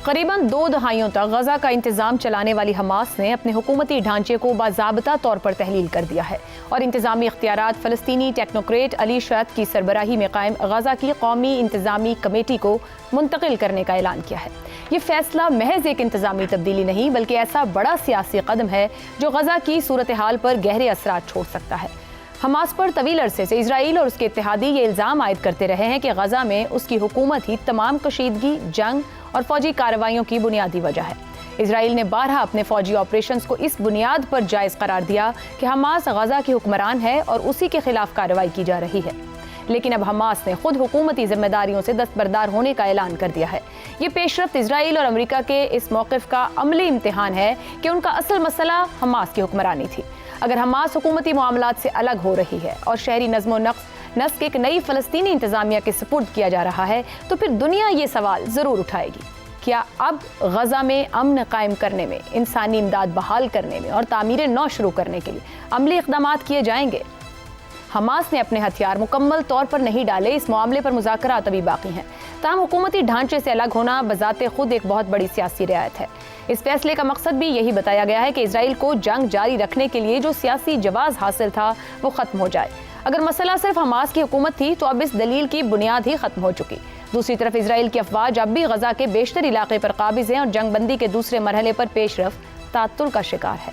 قریباً 2 دہائیوں تک غزہ کا انتظام چلانے والی حماس نے اپنے حکومتی ڈھانچے کو باضابطہ طور پر تحلیل کر دیا ہے اور انتظامی اختیارات فلسطینی ٹیکنوکریٹ علی شعیب کی سربراہی میں قائم غزہ کی قومی انتظامی کمیٹی کو منتقل کرنے کا اعلان کیا ہے۔ یہ فیصلہ محض ایک انتظامی تبدیلی نہیں بلکہ ایسا بڑا سیاسی قدم ہے جو غزہ کی صورتحال پر گہرے اثرات چھوڑ سکتا ہے۔ حماس پر طویل عرصے سے اسرائیل اور اس کے اتحادی یہ الزام عائد کرتے رہے ہیں کہ غزہ میں اس کی حکومت ہی تمام کشیدگی، جنگ اور فوجی کارروائیوں کی بنیادی وجہ ہے۔ اسرائیل نے بارہا اپنے فوجی آپریشنز کو اس بنیاد پر جائز قرار دیا کہ حماس غزہ کی حکمران ہے اور اسی کے خلاف کارروائی کی جا رہی ہے، لیکن اب حماس نے خود حکومتی ذمہ داریوں سے دستبردار ہونے کا اعلان کر دیا ہے۔ یہ پیش رفت اسرائیل اور امریکہ کے اس موقف کا عملی امتحان ہے کہ ان کا اصل مسئلہ حماس کی حکمرانی تھی۔ اگر حماس حکومتی معاملات سے الگ ہو رہی ہے اور شہری نظم و نسق ایک نئی فلسطینی انتظامیہ کے سپرد کیا جا رہا ہے تو پھر دنیا یہ سوال ضرور اٹھائے گی، کیا اب غزہ میں امن قائم کرنے میں، انسانی امداد بحال کرنے میں اور تعمیر نو شروع کرنے کے لیے عملی اقدامات کیے جائیں گے؟ حماس نے اپنے ہتھیار مکمل طور پر نہیں ڈالے، اس معاملے پر مذاکرات ابھی باقی ہیں۔ تاہم حکومتی ڈھانچے سے الگ ہونا بذات خود ایک بہت بڑی سیاسی رعایت ہے۔ اس فیصلے کا مقصد بھی یہی بتایا گیا ہے کہ اسرائیل کو جنگ جاری رکھنے کے لیے جو سیاسی جواز حاصل تھا وہ ختم ہو جائے۔ اگر مسئلہ صرف حماس کی حکومت تھی تو اب اس دلیل کی بنیاد ہی ختم ہو چکی۔ دوسری طرف اسرائیل کی افواج اب بھی غزہ کے بیشتر علاقے پر قابض ہیں اور جنگ بندی کے دوسرے مرحلے پر پیش رفت تعطل کا شکار ہے۔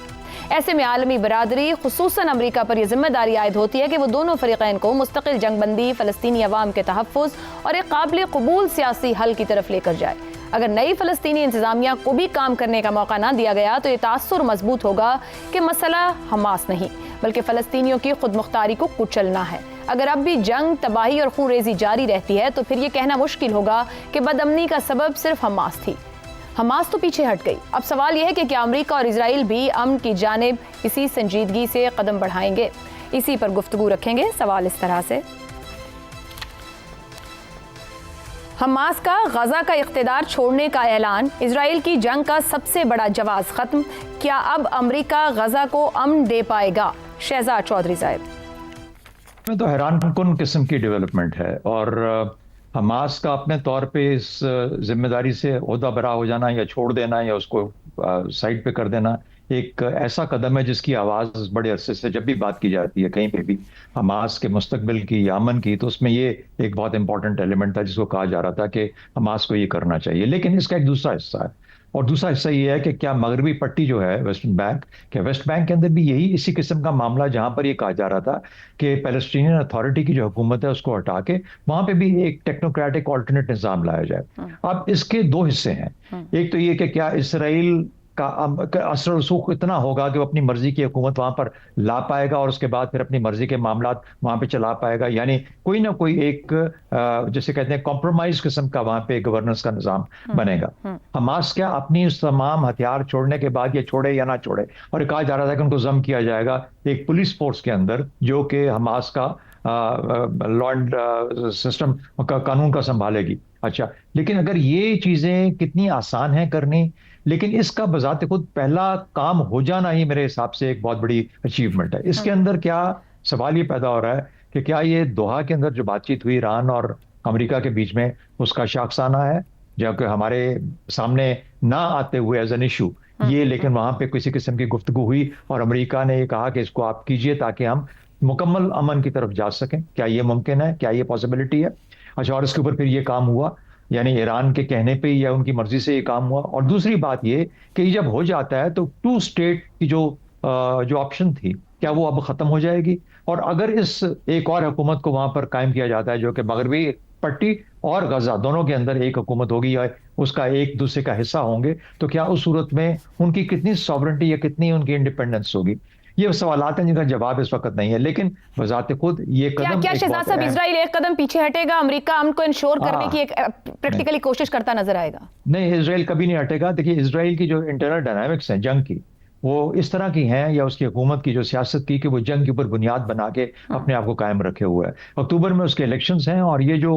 ایسے میں عالمی برادری خصوصاً امریکہ پر یہ ذمہ داری عائد ہوتی ہے کہ وہ دونوں فریقین کو مستقل جنگ بندی، فلسطینی عوام کے تحفظ اور ایک قابل قبول سیاسی حل کی طرف لے کر جائے۔ اگر نئی فلسطینی انتظامیہ کو بھی کام کرنے کا موقع نہ دیا گیا تو یہ تاثر مضبوط ہوگا کہ مسئلہ حماس نہیں بلکہ فلسطینیوں کی خود مختاری کو کچلنا ہے۔ اگر اب بھی جنگ، تباہی اور خون ریزی جاری رہتی ہے تو پھر یہ کہنا مشکل ہوگا کہ بدامنی کا سبب صرف حماس تھی۔ حماس تو پیچھے ہٹ گئی۔ اب سوال یہ ہے کہ کیا امریکہ اور اسرائیل بھی امن کی جانب اسی سنجیدگی سے قدم بڑھائیں گے؟ اسی پر گفتگو رکھیں گے۔ سوال اس طرح سے، حماس کا غزہ کا اقتدار چھوڑنے کا اعلان، اسرائیل کی جنگ کا سب سے بڑا جواز ختم، کیا اب امریکہ غزہ کو امن دے پائے گا؟ شہزاد چودھری صاحب۔ میں تو حیران کن قسم کی ڈیولپمنٹ ہے، اور حماس کا اپنے طور پہ اس ذمہ داری سے عہدہ برا ہو جانا یا چھوڑ دینا یا اس کو سائڈ پہ کر دینا ایک ایسا قدم ہے جس کی آواز بڑے عرصے سے جب بھی بات کی جاتی ہے کہیں پہ بھی حماس کے مستقبل کی یا امن کی، تو اس میں یہ ایک بہت امپورٹنٹ ایلیمنٹ تھا جس کو کہا جا رہا تھا کہ حماس کو یہ کرنا چاہیے۔ لیکن اس کا ایک دوسرا حصہ ہے، اور دوسرا حصہ یہ ہے کہ کیا مغربی پٹی جو ہے ویسٹ بینک، کیا ویسٹ بینک کے اندر بھی یہی اسی قسم کا معاملہ جہاں پر یہ کہا جا رہا تھا کہ پیلسٹینین اتھارٹی کی جو حکومت ہے اس کو ہٹا کے وہاں پہ بھی ایک ٹیکنوکریٹک آلٹرنیٹ نظام لایا جائے۔ اب اس کے دو حصے ہیں، ایک تو یہ کہ کیا اسرائیل کا اثر و رسوخ اتنا ہوگا کہ وہ اپنی مرضی کی حکومت وہاں پر لا پائے گا اور اس کے بعد پھر اپنی مرضی کے معاملات وہاں پہ چلا پائے گا، یعنی کوئی نہ کوئی ایک جسے کہتے ہیں کمپرومائز قسم کا وہاں پہ گورننس کا نظام بنے گا۔ حماس کیا اپنی اس تمام ہتھیار چھوڑنے کے بعد یہ چھوڑے یا نہ چھوڑے، اور کہا جا رہا تھا کہ ان کو ضم کیا جائے گا ایک پولیس فورس کے اندر جو کہ حماس کا لا اینڈ سسٹم کا قانون کا سنبھالے گی۔ اچھا، لیکن اگر یہ چیزیں کتنی آسان ہیں کرنی، لیکن اس کا بذات خود پہلا کام ہو جانا ہی میرے حساب سے ایک بہت بڑی اچیومنٹ ہے۔ اس کے اندر کیا سوال یہ پیدا ہو رہا ہے کہ کیا یہ دوحہ کے اندر جو بات چیت ہوئی ایران اور امریکہ کے بیچ میں اس کا شاخسانہ ہے جو کہ ہمارے سامنے نہ آتے ہوئے ایز این ایشو یہ، لیکن وہاں پہ کسی قسم کی گفتگو ہوئی اور امریکہ نے یہ کہا کہ اس کو آپ کیجئے تاکہ ہم مکمل امن کی طرف جا سکیں۔ کیا یہ ممکن ہے؟ کیا یہ پاسبلٹی ہے؟ اچھا، اور اس کے اوپر پھر یہ کام ہوا، یعنی ایران کے کہنے پہ یا ان کی مرضی سے یہ کام ہوا؟ اور دوسری بات یہ کہ یہ جب ہو جاتا ہے تو 2 اسٹیٹ کی جو آپشن تھی کیا وہ اب ختم ہو جائے گی؟ اور اگر اس ایک اور حکومت کو وہاں پر قائم کیا جاتا ہے جو کہ مغربی پٹی اور غزہ دونوں کے اندر ایک حکومت ہوگی یا اس کا ایک دوسرے کا حصہ ہوں گے، تو کیا اس صورت میں ان کی کتنی ساورنٹی یا کتنی ان کی انڈیپینڈنس ہوگی؟ یہ سوالات ہیں جن کا جواب اس وقت نہیں ہے، لیکن بذات خود یہ قدم کیا شہزاد صاحب اسرائیل ایک قدم پیچھے ہٹے گا؟ امریکہ امن کو انشور کرنے کی ایک پریکٹیکلی کوشش کرتا نظر آئے گا؟ نہیں، اسرائیل کبھی نہیں ہٹے گا۔ دیکھیے، اسرائیل کی جو انٹرنل ڈائنامکس ہیں جنگ کی وہ اس طرح کی ہیں، یا اس کی حکومت کی جو سیاست کی کہ وہ جنگ کے اوپر بنیاد بنا کے اپنے آپ کو قائم رکھے ہوئے ہے۔ اکتوبر میں اس کے الیکشنز ہیں، اور یہ جو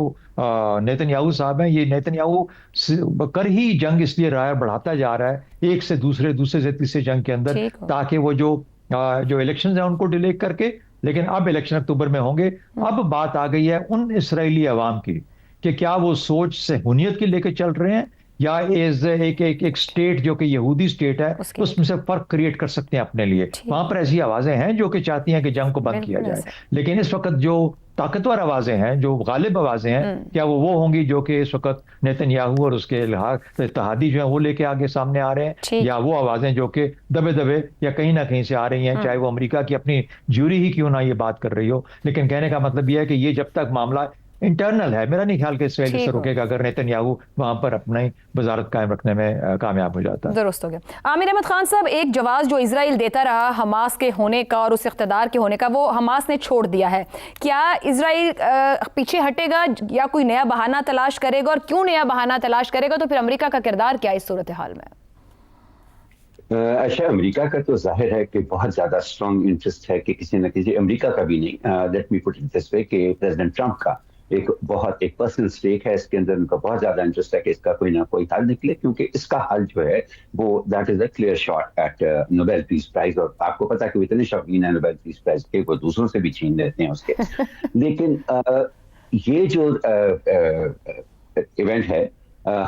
نیتن یاہو صاحب ہیں، یہ نیتن یاہو کر ہی جنگ اس لیے راہ بڑھاتا جا رہا ہے ایک سے دوسرے سے تیسرے جنگ کے اندر، تاکہ وہ جو الیکشنز ہیں ان کو ڈیلے کر کے، لیکن اب الیکشن اکتوبر میں ہوں گے۔ اب بات آ گئی ہے ان اسرائیلی عوام کی کہ کیا وہ سوچ صہیونیت کی لے کے چل رہے ہیں یا ایز ایک اسٹیٹ جو کہ یہودی اسٹیٹ ہے اس میں سے فرق کریٹ کر سکتے ہیں اپنے لیے. وہاں پر ایسی آوازیں ہیں جو کہ چاہتی ہیں کہ جنگ کو بند کیا جائے, لیکن اس وقت جو طاقتور آوازیں ہیں, جو غالب آوازیں ہیں, کیا وہ ہوں گی جو کہ اس وقت نیتن یاہو اور اس کے اتحادی جو ہیں وہ لے کے آگے سامنے آ رہے ہیں, یا وہ آوازیں جو کہ دبے دبے یا کہیں نہ کہیں سے آ رہی ہیں, چاہے وہ امریکہ کی اپنی جیوری ہی کیوں نہ یہ بات کر رہی ہو. لیکن کہنے کا مطلب یہ ہے کہ یہ جب تک معاملہ انٹرنل ہے, میرا نہیں خیال کہ اس وجہ سے رکے گا اگر نیتن یاہو وہاں پر اپنی وزارت قائم رکھنے میں کامیاب ہو جاتا ہے. درست ہو گیا. عامر احمد خان صاحب, ایک جواز جو اسرائیل دیتا رہا حماس کے ہونے کا اور اس اقتدار کے ہونے کا, وہ حماس نے چھوڑ دیا ہے. کیا اسرائیل پیچھے ہٹے گا یا کوئی نیا بہانہ تلاش کرے گا, اور کیوں نیا بہانہ تلاش کرے گا, تو پھر امریکہ کا کردار کیا ہے اس صورتحال میں؟ اچھا, امریکہ کا تو ظاہر ہے کہ بہت زیادہ اسٹرانگ انٹرسٹ ہے کہ کسی نہ کسی, امریکہ کا بھی نہیں, let me put it this وے, کہ پریزیڈنٹ ٹرمپ کا ایک پرسنل اسٹیک ہے اس کے اندر. ان کا بہت زیادہ انٹرسٹ ہے کہ اس کا کوئی نہ کوئی حل نکلے, کیونکہ اس کا حل جو ہے وہ that is a clear shot at Nobel peace prize. اور آپ کو پتا کہ وہ اتنے شوقین ہیں نوبیل پیس پرائز کے, وہ دوسروں سے بھی چھین لیتے ہیں اس کے. لیکن یہ جو ایونٹ ہے,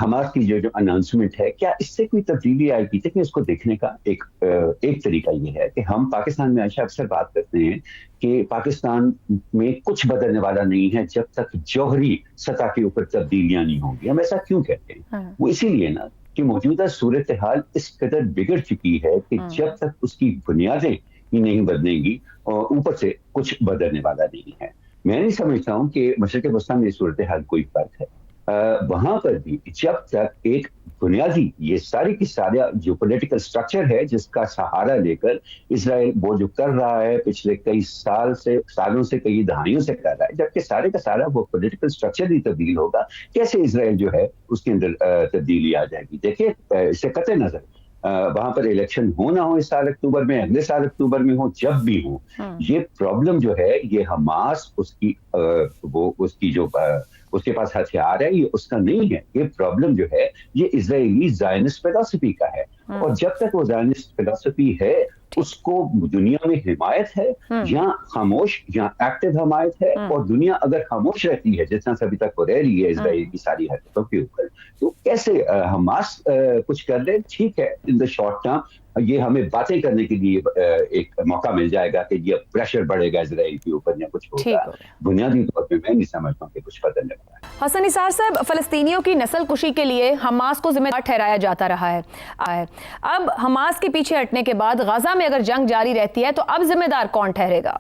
حماس کی جو اناؤنسمنٹ ہے, کیا اس سے کوئی تبدیلی آئے گی؟ دیکھیں, اس کو دیکھنے کا ایک طریقہ یہ ہے کہ ہم پاکستان میں اکثر بات کرتے ہیں کہ پاکستان میں کچھ بدلنے والا نہیں ہے جب تک جوہری سطح کے اوپر تبدیلیاں نہیں ہوں گی. ہم ایسا کیوں کہتے ہیں؟ وہ اسی لیے نا کہ موجودہ صورتحال اس قدر بگڑ چکی ہے کہ جب تک اس کی بنیادیں ہی نہیں بدلیں گی, اور اوپر سے کچھ بدلنے والا نہیں ہے. میں نہیں سمجھتا ہوں کہ مشرق وسطیٰ میں صورتحال کوئی فرق ہے. وہاں پر بھی جب تک ایک بنیادی یہ ساری کی سارا جو پولیٹیکل سٹرکچر ہے جس کا سہارا لے کر اسرائیل وہ جو کر رہا ہے پچھلے کئی سالوں سے کئی دہائیوں سے کر رہا ہے, جبکہ سارے کا سارا وہ پولیٹیکل سٹرکچر ہی تبدیل ہوگا, کیسے اسرائیل جو ہے اس کے اندر تبدیلی آ جائے گی؟ دیکھیے, اس سے قطع نظر وہاں پر الیکشن ہو نہ ہو اس سال اکتوبر میں, اگلے سال اکتوبر میں ہو, جب بھی ہو, یہ پرابلم جو ہے یہ حماس اس کی جو اس کے پاس ہتھیار ہے یہ اس کا نہیں ہے. یہ پرابلم جو ہے یہ اسرائیلی زائنسٹ فلسفی کا ہے, اور جب تک وہ زائنسٹ فلسفی ہے اس کو دنیا میں حمایت ہے, یا خاموش یا ایکٹیو حمایت ہے. اور دنیا اگر خاموش رہتی ہے جس طرح سے ابھی تک وہ رہ رہی ہے اسرائیل کی ساری حرکتوں کے اوپر, تو کیسے حماس کچھ کر لے؟ ٹھیک ہے, ان دا شارٹ ٹرم یہ ہمیں باتیں کرنے کے لیے ایک موقع مل جائے گا کہ یہ پریشر بڑھے گا اسرائیل کے اوپر یا کچھ ہوگا. بنیادی طور پہ میں نہیں سمجھتا کہ کچھ بدلنے والا ہے. حسن نثار صاحب, فلسطینیوں کی نسل کشی کے لیے حماس کو ذمہ دار ٹھہرایا جاتا رہا ہے. اب حماس کے پیچھے ہٹنے کے بعد غزہ میں اگر جنگ جاری رہتی ہے تو اب ذمہ دار کون ٹھہرے گا؟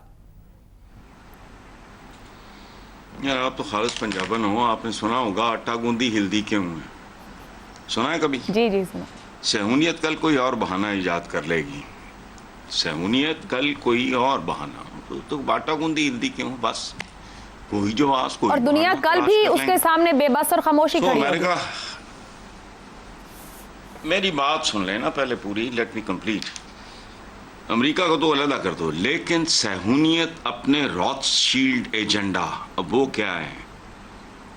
یار آپ تو خالص پنجابن ہو, آپ نے سنا ہوگا آٹا گوندی ہلدی کیوں ہے, سنا ہے کبھی؟ جی جی سنا. صہیونیت کل کوئی اور بہانہ ایجاد کر لے گی, صہیونیت کل کوئی اور بہانہ, تو باٹا گوندی ہلدی کیوں, بس کوئی جواز کوئی. اور دنیا کل بھی اس کے سامنے بے بس اور خاموشی کھڑی ہے. میری بات سن لینا پہلے پوری, لیٹ می کمپلیٹ. امریکہ کو تو علیحدہ کر دو, لیکن صہیونیت اپنے روتھ شیلڈ ایجنڈا, اب وہ کیا ہے,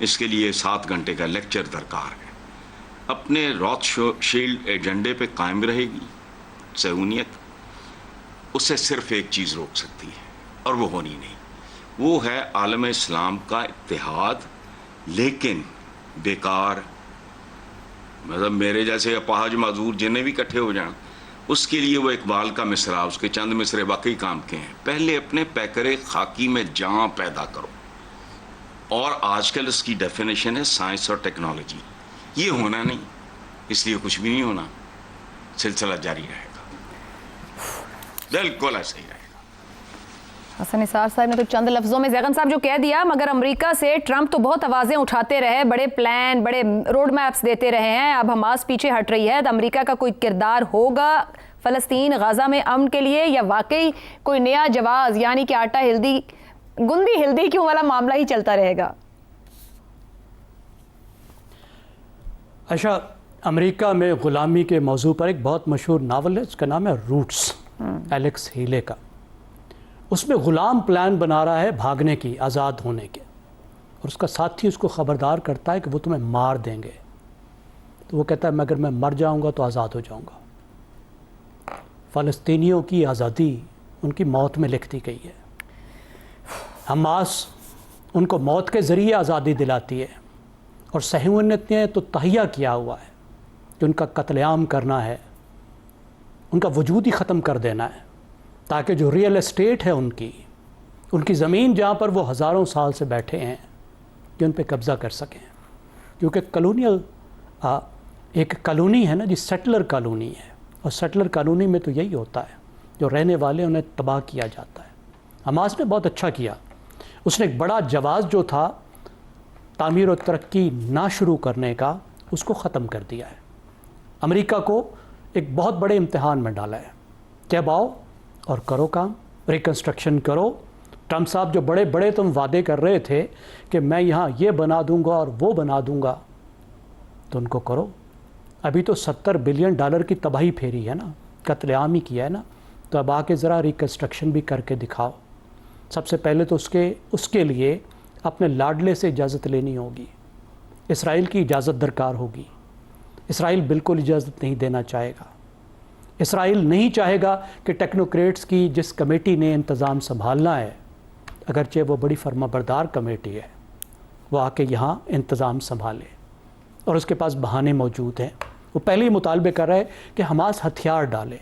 اس کے لیے 7 گھنٹے کا لیکچر درکار ہے. اپنے روتھ شیلڈ ایجنڈے پہ قائم رہے گی صہیونیت. اسے صرف ایک چیز روک سکتی ہے, اور وہ ہونی نہیں, وہ ہے عالم اسلام کا اتحاد, لیکن بیکار, مطلب میرے جیسے اپاہج معذور جنہیں بھی اکٹھے ہو جائیں, اس کے لیے وہ اقبال کا مصرع, اس کے چند مصرے واقعی کام کے ہیں. پہلے اپنے پیکرے خاکی میں جان پیدا کرو, اور آج کل اس کی ڈیفینیشن ہے سائنس اور ٹیکنالوجی. یہ ہونا نہیں, اس لیے کچھ بھی نہیں ہونا, سلسلہ جاری رہے گا, بالکل ایسا ہی رہے گا. حسن نثار صاحب نے تو چند لفظوں میں زیغن صاحب جو کہہ دیا, مگر امریکہ سے ٹرمپ تو بہت آوازیں اٹھاتے رہے, بڑے پلان, بڑے روڈ میپس دیتے رہے ہیں. اب حماس پیچھے ہٹ رہی ہے, تو امریکہ کا کوئی کردار ہوگا فلسطین غزہ میں امن کے لیے, یا واقعی کوئی نیا جواز یعنی کہ آٹا ہلدی گندی ہلدی کیوں والا معاملہ ہی چلتا رہے گا؟ اچھا, امریکہ میں غلامی کے موضوع پر ایک بہت مشہور ناول ہے, اس کا نام ہے روٹس, ایلیکس ہیلے کا. اس میں غلام پلان بنا رہا ہے بھاگنے کی, آزاد ہونے کے, اور اس کا ساتھی اس کو خبردار کرتا ہے کہ وہ تمہیں مار دیں گے. تو وہ کہتا ہے اگر میں مر جاؤں گا تو آزاد ہو جاؤں گا. فلسطینیوں کی آزادی ان کی موت میں لکھ دی گئی ہے. حماس ان کو موت کے ذریعے آزادی دلاتی ہے, اور صہیونیت نے تو تہیہ کیا ہوا ہے کہ ان کا قتل عام کرنا ہے، ان کا وجود ہی ختم کر دینا ہے، تاکہ جو ریئل اسٹیٹ ہے ان کی زمین جہاں پر وہ ہزاروں سال سے بیٹھے ہیں کہ ان پہ قبضہ کر سکیں. کیونکہ کالونیل ایک کالونی ہے نا جی، سیٹلر کالونی ہے، اور سیٹلر کالونی میں تو یہی ہوتا ہے، جو رہنے والے انہیں تباہ کیا جاتا ہے. حماس نے بہت اچھا کیا، اس نے ایک بڑا جواز جو تھا تعمیر و ترقی نہ شروع کرنے کا، اس کو ختم کر دیا ہے. امریکہ کو ایک بہت بڑے امتحان میں ڈالا ہے کہ اب آؤ اور کرو کام، ریکنسٹرکشن کرو. ٹرمپ صاحب جو بڑے بڑے تم وعدے کر رہے تھے کہ میں یہاں یہ بنا دوں گا اور وہ بنا دوں گا، تو ان کو کرو. ابھی تو $70 بلین کی تباہی پھیری ہے نا، قتل عام ہی کیا ہے نا، تو اب آ کے ذرا ریکنسٹرکشن بھی کر کے دکھاؤ. سب سے پہلے تو اس کے لیے اپنے لاڈلے سے اجازت لینی ہوگی، اسرائیل کی اجازت درکار ہوگی. اسرائیل بالکل اجازت نہیں دینا چاہے گا. اسرائیل نہیں چاہے گا کہ ٹیکنوکریٹس کی جس کمیٹی نے انتظام سنبھالنا ہے، اگرچہ وہ بڑی فرما بردار کمیٹی ہے، وہ آ کے یہاں انتظام سنبھالے. اور اس کے پاس بہانے موجود ہیں. وہ پہلے ہی مطالبے کر رہے کہ حماس ہتھیار ڈالے.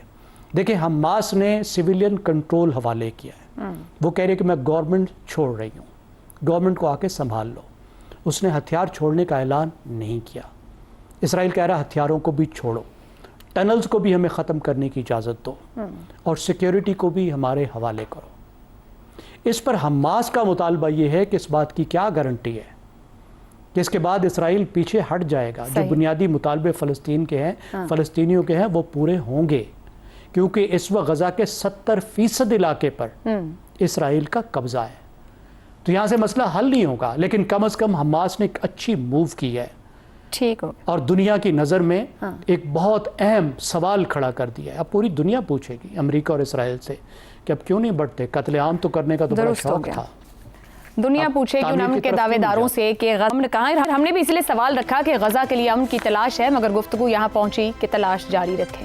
دیکھیں حماس نے سویلین کنٹرول حوالے کیا ہے. وہ کہہ رہے کہ میں گورنمنٹ چھوڑ رہی ہوں، گورنمنٹ کو آ کے سنبھال لو. اس نے ہتھیار چھوڑنے کا اعلان نہیں کیا. اسرائیل کہہ رہا ہتھیاروں کو بھی چھوڑو، ٹنلز کو بھی ہمیں ختم کرنے کی اجازت دو، اور سیکیورٹی کو بھی ہمارے حوالے کرو. اس پر حماس کا مطالبہ یہ ہے کہ اس بات کی کیا گارنٹی ہے کہ اس کے بعد اسرائیل پیچھے ہٹ جائے گا. جو بنیادی مطالبے فلسطین کے ہیں، فلسطینیوں کے ہیں، وہ پورے ہوں گے. کیونکہ اس وقت غزہ کے 70% علاقے پر اسرائیل کا قبضہ ہے. تو یہاں سے مسئلہ حل نہیں ہوگا، لیکن کم از کم حماس نے ایک اچھی موو کی ہے، ٹھیک ہو، اور دنیا کی نظر میں ایک بہت اہم سوال کھڑا کر دیا ہے. اب پوری دنیا پوچھے گی امریکہ اور اسرائیل سے کہ اب کیوں نہیں بڑھتے؟ قتل عام تو کرنے کا تو بڑا شوق تھا. دنیا پوچھے گی ان کے دعوے داروں سے کہ امن کہاں ہے. ہم نے بھی اس لیے سوال رکھا کہ غزہ کے لیے امن کی تلاش ہے، مگر گفتگو یہاں پہنچی کہ تلاش جاری رکھیں.